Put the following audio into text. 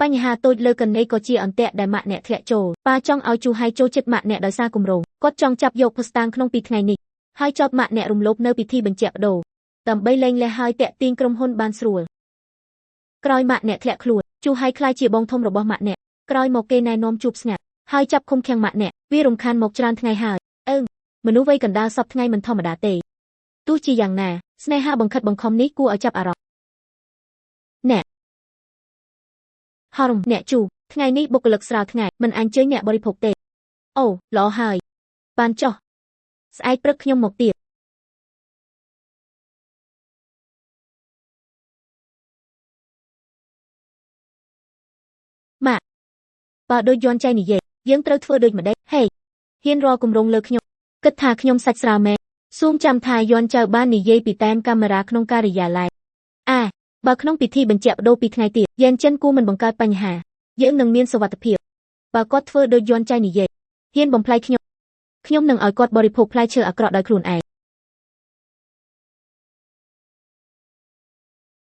បញ្ហាតូចលើកណីក៏ជាអន្ទាក់ដែលម៉ាក់អ្នកធ្លាក់ចូលប៉ាចង់ឲ្យជូហៃចូលចិត្តម៉ាក់អ្នកដោយសារគម្រោងគាត់ចង់ចាប់យកភស្តុតាងក្នុង2ថ្ងៃនេះហើយចោទម៉ាក់អ្នករំលោភនៅពិធីបញ្ជាក់បដូរដើម្បីលែងលះហើយតាក់ទាញក្រុមហ៊ុនបានស្រួលក្រោយម៉ាក់អ្នកធ្លាក់ខ្លួនជូហៃខ្លាចជាបងធំរបស់ម៉ាក់អ្នកក្រោយមកគេណែនាំជួបស្ងាត់ហើយចាប់ឃុំឃាំងម៉ាក់អ្នកវារំខានមកច្រើនថ្ងៃហើយមនុស្សវ័យកណ្ដាលសពថ្ងៃមិនធម្មតាទេទោះជាយ៉ាងណាស្នេហាបង្ខិតបង្ខំនេះគួរឲ្យចាប់អារម្មណ៍អ្នកហរំអ្នកជូថ្ងៃនេះបុគ្គលិកស្រាលថ្ងៃមិនអញ្ជើញអ្នកបរិភោគទេអូល្អហើយបានចុះស្អែកព្រឹកខ្ញុំមកទៀតម៉ាក់បើដូចយន់ចៃនិយាយយើងត្រូវធ្វើដូចម្ដេចហេហ៊ានរកគម្រោងលើខ្ញុំគិតថាខ្ញុំសាច់ស្រាលមែនស៊ូមចាំថាយន់ចៅបាននិយាយពីតាមកាមេរ៉ាក្នុងការិយាល័យបើក្នុងពិធីបញ្ជាក់បដូរ2ថ្ងៃទៀតយ៉ែនចិនគូមិនបង្កើតបញ្ហាយើងនឹងមានសុវត្ថិភាពបើគាត់ធ្វើដូចយន់ចៃនិយាយហ៊ានបំផ្លាញខ្ញុំនឹងឲ្យគាត់បរិភោគផ្លែឈើអាក្រក់ដោយខ្លួនឯង